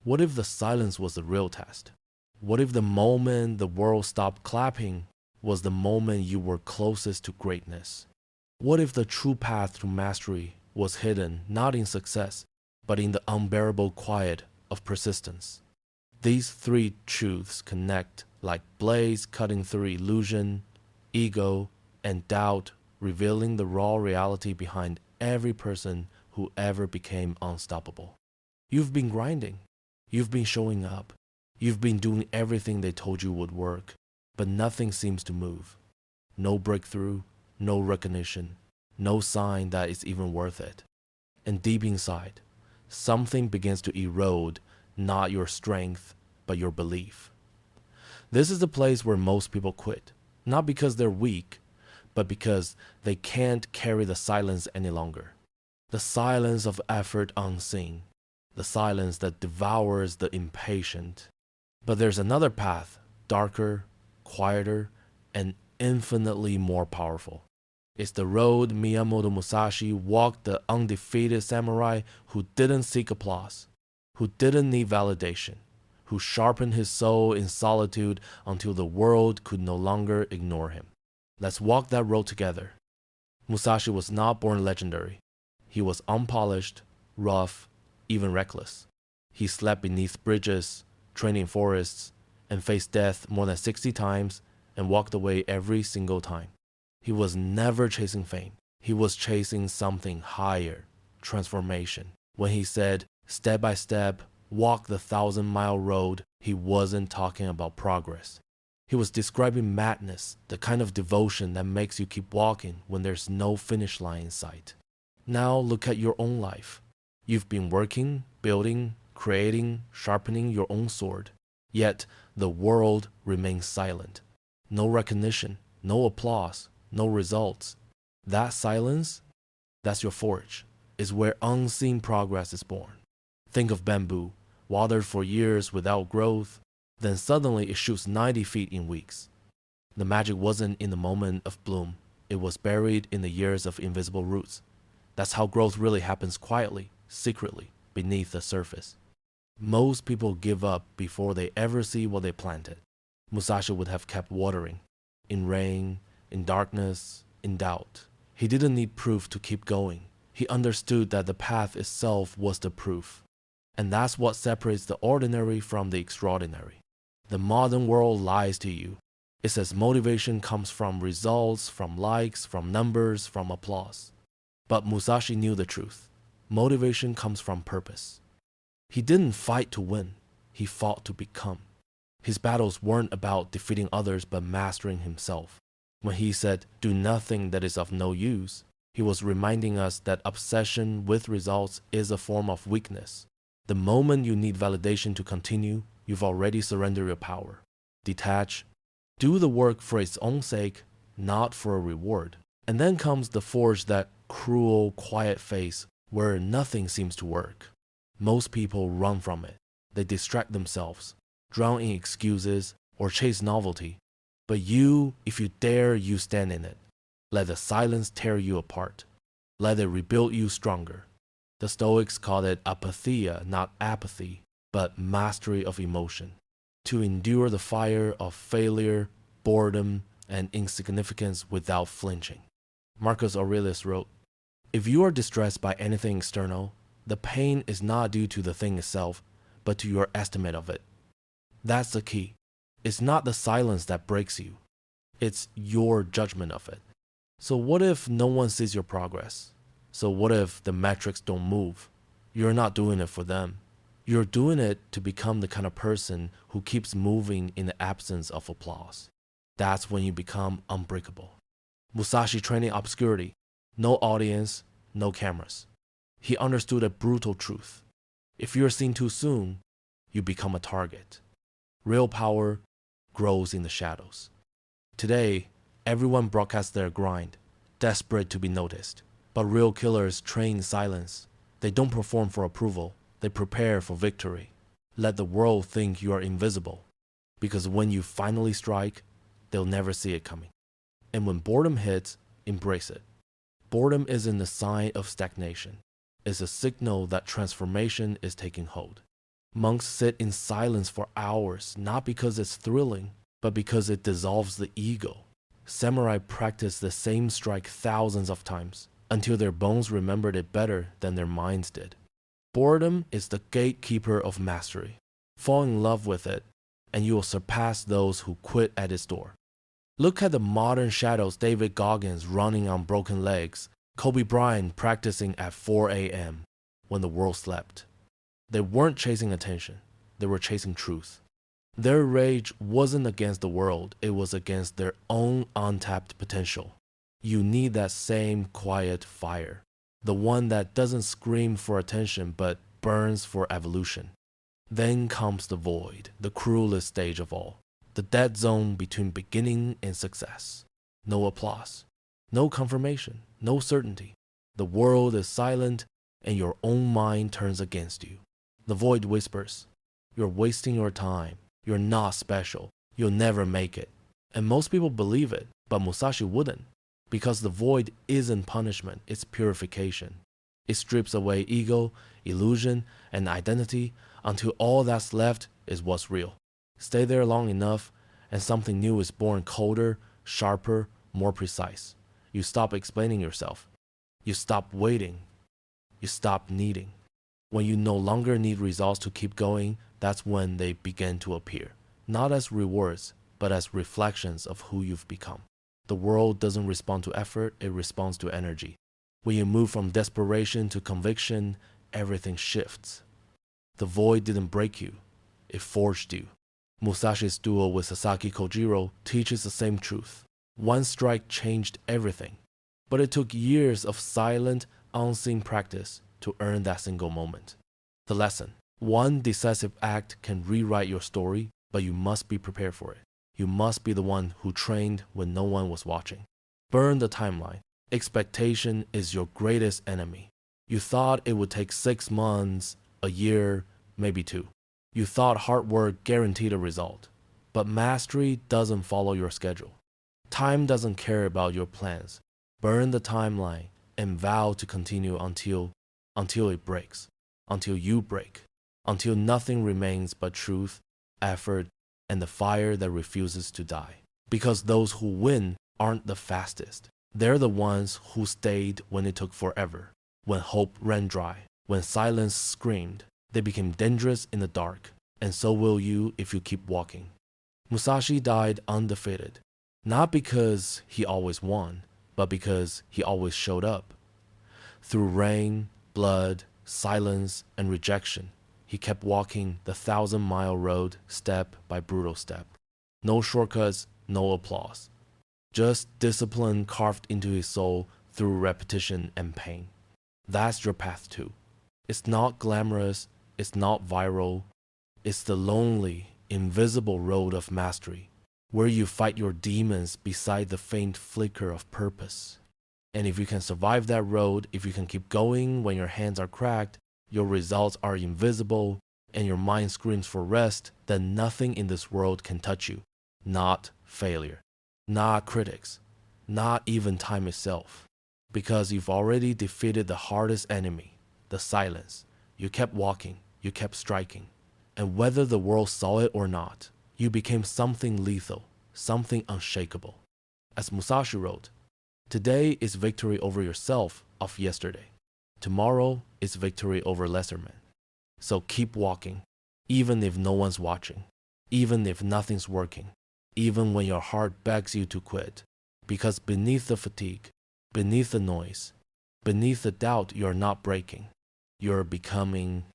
What if the silence was the real test? What if the moment the world stopped clapping was the moment you were closest to greatness? What if the true path to mastery was hidden not in success, but in the unbearable quiet of persistence? These three truths connect like blades cutting through illusion, ego, and doubt, revealing the raw reality behind every person who ever became unstoppable. You've been grinding. You've been showing up. You've been doing everything they told you would work, but nothing seems to move. No breakthrough, no recognition, no sign that it's even worth it. And deep inside, something begins to erode not your strength, but your belief. This is the place where most people quit, not because they're weak, but because they can't carry the silence any longer. The silence of effort unseen, the silence that devours the impatient. But there's another path, darker, quieter, and infinitely more powerful. It's the road Miyamoto Musashi walked, the undefeated samurai who didn't seek applause, who didn't need validation, who sharpened his soul in solitude until the world could no longer ignore him. Let's walk that road together. Musashi was not born legendary. He was unpolished, rough, even reckless. He slept beneath bridges, trained in forests, and faced death more than 60 times and walked away every single time. He was never chasing fame. He was chasing something higher, transformation. When he said, step by step, walk the 1,000-mile road, he wasn't talking about progress. He was describing madness, the kind of devotion that makes you keep walking when there's no finish line in sight. Now look at your own life. You've been working, building, creating, sharpening your own sword. Yet the world remains silent. No recognition, no applause, no results. That silence, that's your forge, is where unseen progress is born. Think of bamboo, watered for years without growth, then suddenly it shoots 90 feet in weeks. The magic wasn't in the moment of bloom. It was buried in the years of invisible roots. That's how growth really happens quietly, secretly, beneath the surface. Most people give up before they ever see what they planted. Musashi would have kept watering, in rain, in darkness, in doubt. He didn't need proof to keep going. He understood that the path itself was the proof. And that's what separates the ordinary from the extraordinary. The modern world lies to you. It says motivation comes from results, from likes, from numbers, from applause. But Musashi knew the truth. Motivation comes from purpose. He didn't fight to win. He fought to become. His battles weren't about defeating others but mastering himself. When he said, do nothing that is of no use, he was reminding us that obsession with results is a form of weakness. The moment you need validation to continue, you've already surrendered your power. Detach. Do the work for its own sake, not for a reward. And then comes the forge, that cruel, quiet phase where nothing seems to work. Most people run from it. They distract themselves, drown in excuses, or chase novelty. But you, if you dare, you stand in it. Let the silence tear you apart. Let it rebuild you stronger. The Stoics called it apatheia, not apathy, but mastery of emotion. To endure the fire of failure, boredom, and insignificance without flinching. Marcus Aurelius wrote, if you are distressed by anything external, the pain is not due to the thing itself, but to your estimate of it. That's the key. It's not the silence that breaks you. It's your judgment of it. So what if no one sees your progress? So what if the metrics don't move? You're not doing it for them. You're doing it to become the kind of person who keeps moving in the absence of applause. That's when you become unbreakable. Musashi trained in obscurity. No audience, no cameras. He understood a brutal truth. If you're seen too soon, you become a target. Real power grows in the shadows. Today, everyone broadcasts their grind, desperate to be noticed. But real killers train in silence. They don't perform for approval. They prepare for victory. Let the world think you are invisible. Because when you finally strike, they'll never see it coming. And when boredom hits, embrace it. Boredom isn't a sign of stagnation. It's a signal that transformation is taking hold. Monks sit in silence for hours, not because it's thrilling, but because it dissolves the ego. Samurai practice the same strike thousands of times, until their bones remembered it better than their minds did. Boredom is the gatekeeper of mastery. Fall in love with it, and you will surpass those who quit at its door. Look at the modern shadows: David Goggins running on broken legs, Kobe Bryant practicing at 4 a.m. when the world slept. They weren't chasing attention, they were chasing truth. Their rage wasn't against the world, it was against their own untapped potential. You need that same quiet fire, the one that doesn't scream for attention but burns for evolution. Then comes the void, the cruelest stage of all, the dead zone between beginning and success. No applause, no confirmation, no certainty. The world is silent and your own mind turns against you. The void whispers, "You're wasting your time, you're not special, you'll never make it." And most people believe it, but Musashi wouldn't, because the void isn't punishment, it's purification. It strips away ego, illusion, and identity until all that's left is what's real. Stay there long enough, and something new is born, colder, sharper, more precise. You stop explaining yourself. You stop waiting. You stop needing. When you no longer need results to keep going, that's when they begin to appear. Not as rewards, but as reflections of who you've become. The world doesn't respond to effort, it responds to energy. When you move from desperation to conviction, everything shifts. The void didn't break you, it forged you. Musashi's duel with Sasaki Kojiro teaches the same truth. One strike changed everything, but it took years of silent, unseen practice to earn that single moment. The lesson: one decisive act can rewrite your story, but you must be prepared for it. You must be the one who trained when no one was watching. Burn the timeline. Expectation is your greatest enemy. You thought it would take 6 months, a year, maybe 2. You thought hard work guaranteed a result. But mastery doesn't follow your schedule. Time doesn't care about your plans. Burn the timeline and vow to continue until it breaks, until you break, until nothing remains but truth, effort, and the fire that refuses to die. Because those who win aren't the fastest. They're the ones who stayed when it took forever, when hope ran dry, when silence screamed. They became dangerous in the dark, and so will you if you keep walking. Musashi died undefeated, not because he always won, but because he always showed up. Through rain, blood, silence, and rejection, he kept walking the 1,000-mile road step by brutal step. No shortcuts, no applause. Just discipline carved into his soul through repetition and pain. That's your path too. It's not glamorous, it's not viral. It's the lonely, invisible road of mastery, where you fight your demons beside the faint flicker of purpose. And if you can survive that road, if you can keep going when your hands are cracked, your results are invisible, and your mind screams for rest, then nothing in this world can touch you. Not failure, not critics, not even time itself. Because you've already defeated the hardest enemy, the silence. You kept walking, you kept striking. And whether the world saw it or not, you became something lethal, something unshakable. As Musashi wrote, "Today is victory over yourself of yesterday. Tomorrow is victory over lesser men." So keep walking, even if no one's watching, even if nothing's working, even when your heart begs you to quit. Because beneath the fatigue, beneath the noise, beneath the doubt, you're not breaking. You're becoming